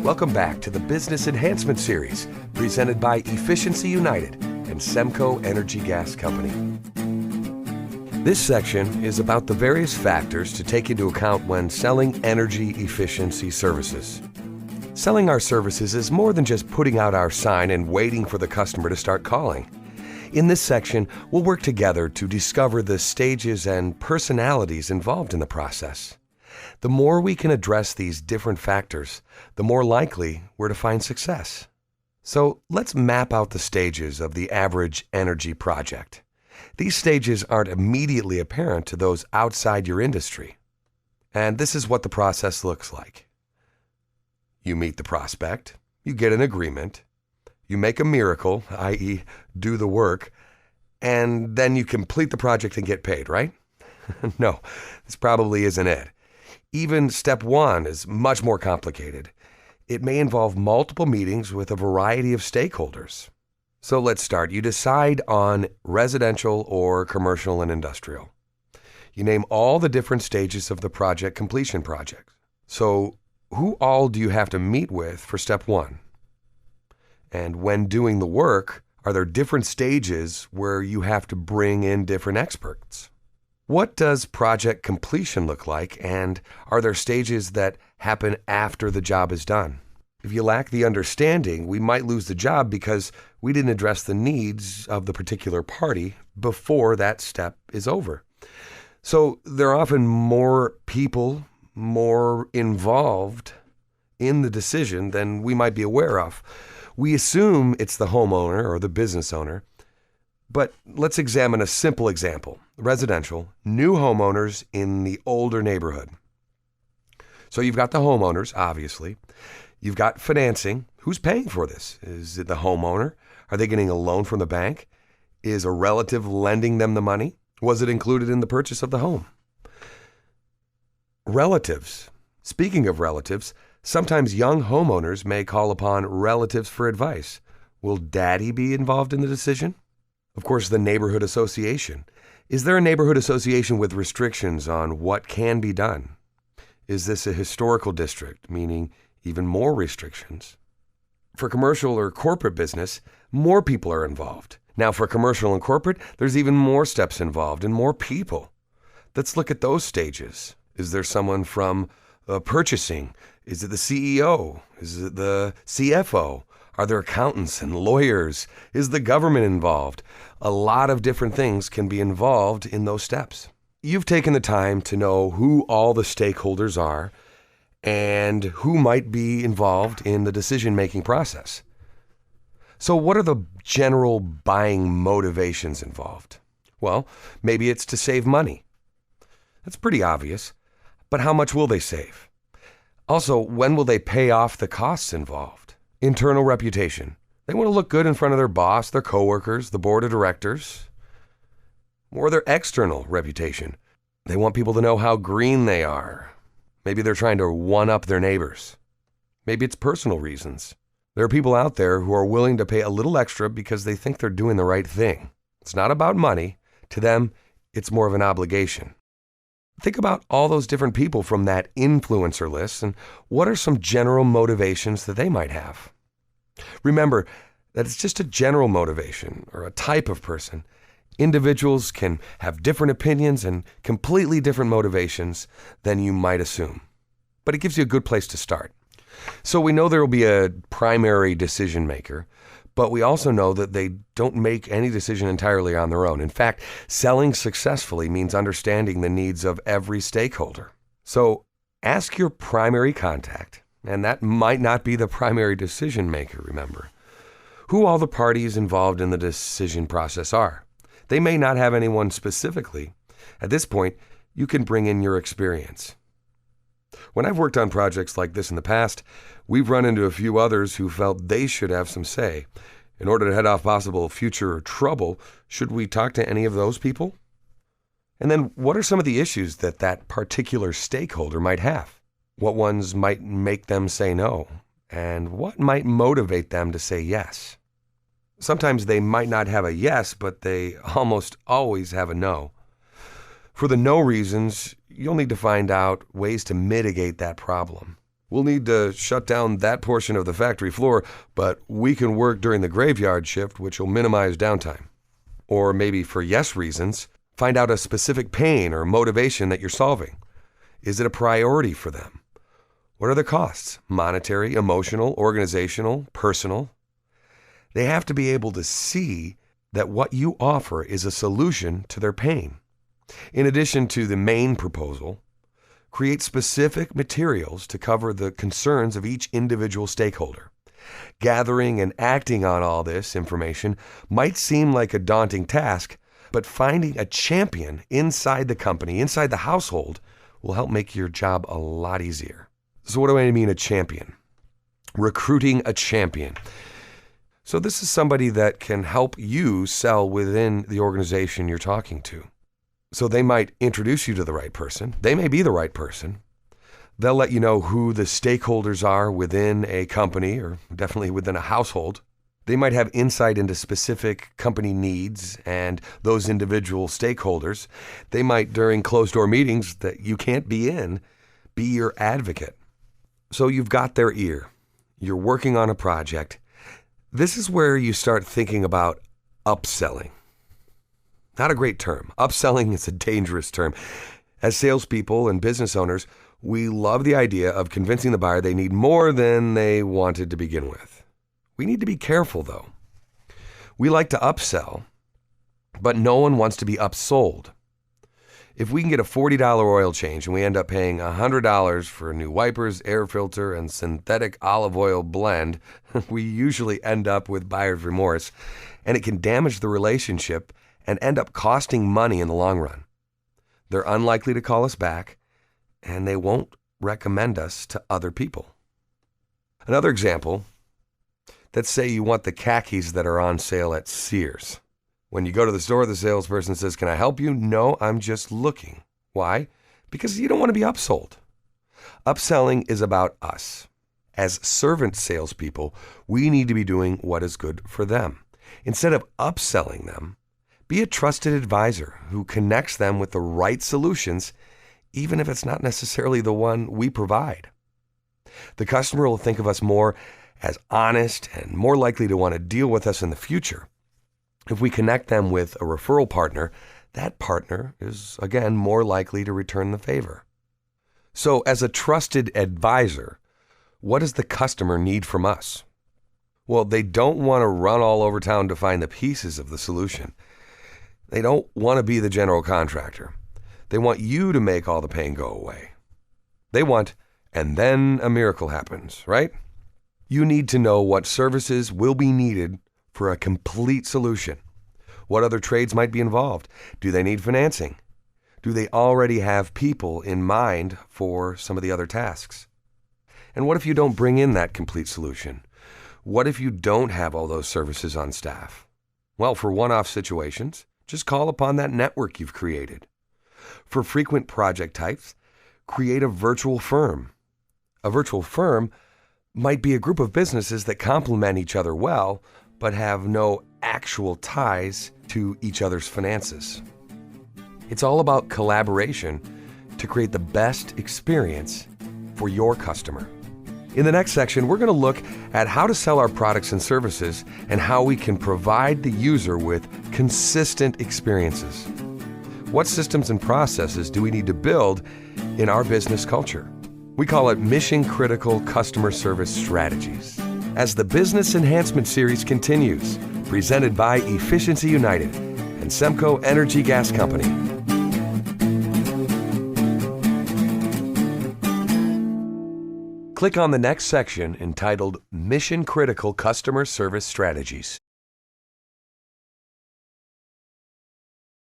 Welcome back to the Business Enhancement Series, presented by Efficiency United and Semco Energy Gas Company. This section is about the various factors to take into account when selling energy efficiency services. Selling our services is more than just putting out our sign and waiting for the customer to start calling. In this section, we'll work together to discover the stages and personalities involved in the process. The more we can address these different factors, the more likely we're to find success. So let's map out the stages of the average energy project. These stages aren't immediately apparent to those outside your industry. And this is what the process looks like. You meet the prospect, you get an agreement, you make a miracle, i.e. do the work, and then you complete the project and get paid, right? No, this probably isn't it. Even step one is much more complicated. It may involve multiple meetings with a variety of stakeholders. So let's start. You decide on residential or commercial and industrial. You name all the different stages of the project completion project. So who all do you have to meet with for step one? And when doing the work, are there different stages where you have to bring in different experts? What does project completion look like, and are there stages that happen after the job is done? If you lack the understanding, we might lose the job because we didn't address the needs of the particular party before that step is over. So there are often more people, more involved in the decision than we might be aware of. We assume it's the homeowner or the business owner, but let's examine a simple example. Residential, new homeowners in the older neighborhood. So you've got the homeowners, obviously. You've got financing. Who's paying for this? Is it the homeowner? Are they getting a loan from the bank? Is a relative lending them the money? Was it included in the purchase of the home? Relatives. Speaking of relatives, sometimes young homeowners may call upon relatives for advice. Will daddy be involved in the decision? Of course, the neighborhood association. Is there a neighborhood association with restrictions on what can be done? Is this a historical district, meaning even more restrictions? For commercial or corporate business, more people are involved. Now, for commercial and corporate, there's even more steps involved and more people. Let's look at those stages. Is there someone from purchasing? Is it the CEO? Is it the CFO? Are there accountants and lawyers? Is the government involved? A lot of different things can be involved in those steps. You've taken the time to know who all the stakeholders are and who might be involved in the decision-making process. So what are the general buying motivations involved? Well, maybe it's to save money. That's pretty obvious. But how much will they save? Also, when will they pay off the costs involved? Internal reputation. They want to look good in front of their boss, their coworkers, the board of directors. Or their external reputation. They want people to know how green they are. Maybe they're trying to one-up their neighbors. Maybe it's personal reasons. There are people out there who are willing to pay a little extra because they think they're doing the right thing. It's not about money. To them, it's more of an obligation. Think about all those different people from that influencer list and what are some general motivations that they might have. Remember that it's just a general motivation or a type of person. Individuals can have different opinions and completely different motivations than you might assume. But it gives you a good place to start. So we know there will be a primary decision maker, but we also know that they don't make any decision entirely on their own. In fact, selling successfully means understanding the needs of every stakeholder. So ask your primary contact, and that might not be the primary decision maker, remember, who all the parties involved in the decision process are. They may not have anyone specifically. At this point, you can bring in your experience. When I've worked on projects like this in the past, we've run into a few others who felt they should have some say. In order to head off possible future trouble, should we talk to any of those people? And then what are some of the issues that that particular stakeholder might have? What ones might make them say no? And what might motivate them to say yes? Sometimes they might not have a yes, but they almost always have a no. For the no reasons, you'll need to find out ways to mitigate that problem. We'll need to shut down that portion of the factory floor, but we can work during the graveyard shift, which will minimize downtime. Or maybe for yes reasons, find out a specific pain or motivation that you're solving. Is it a priority for them? What are the costs? Monetary, emotional, organizational, personal? They have to be able to see that what you offer is a solution to their pain. In addition to the main proposal, create specific materials to cover the concerns of each individual stakeholder. Gathering and acting on all this information might seem like a daunting task, but finding a champion inside the company, inside the household, will help make your job a lot easier. So what do I mean a champion? Recruiting a champion. So this is somebody that can help you sell within the organization you're talking to. So they might introduce you to the right person. They may be the right person. They'll let you know who the stakeholders are within a company or definitely within a household. They might have insight into specific company needs and those individual stakeholders. They might, during closed-door meetings that you can't be in, be your advocate. So you've got their ear. You're working on a project. This is where you start thinking about upselling. Not a great term. Upselling is a dangerous term. As salespeople and business owners, we love the idea of convincing the buyer they need more than they wanted to begin with. We need to be careful, though. We like to upsell, but no one wants to be upsold. If we can get a $40 oil change and we end up paying $100 for new wipers, air filter, and synthetic olive oil blend, we usually end up with buyer's remorse, and it can damage the relationship and end up costing money in the long run. They're unlikely to call us back, and they won't recommend us to other people. Another example, let's say you want the khakis that are on sale at Sears. When you go to the store, the salesperson says, "Can I help you?" "No, I'm just looking." Why? Because you don't want to be upsold. Upselling is about us. As servant salespeople, we need to be doing what is good for them. Instead of upselling them, be a trusted advisor who connects them with the right solutions, even if it's not necessarily the one we provide. The customer will think of us more as honest and more likely to want to deal with us in the future. If we connect them with a referral partner, that partner is, again, more likely to return the favor. So as a trusted advisor, what does the customer need from us? Well, they don't want to run all over town to find the pieces of the solution. They don't want to be the general contractor. They want you to make all the pain go away. They want, and then a miracle happens, right? You need to know what services will be needed for a complete solution. What other trades might be involved? Do they need financing? Do they already have people in mind for some of the other tasks? And what if you don't bring in that complete solution? What if you don't have all those services on staff? Well, for one-off situations, just call upon that network you've created. For frequent project types, create a virtual firm. A virtual firm might be a group of businesses that complement each other well, but have no actual ties to each other's finances. It's all about collaboration to create the best experience for your customer. In the next section, we're going to look at how to sell our products and services and how we can provide the user with consistent experiences. What systems and processes do we need to build in our business culture? We call it mission-critical customer service strategies. As the Business Enhancement series continues, presented by Efficiency United and Semco Energy Gas Company. Click on the next section entitled Mission Critical Customer Service Strategies.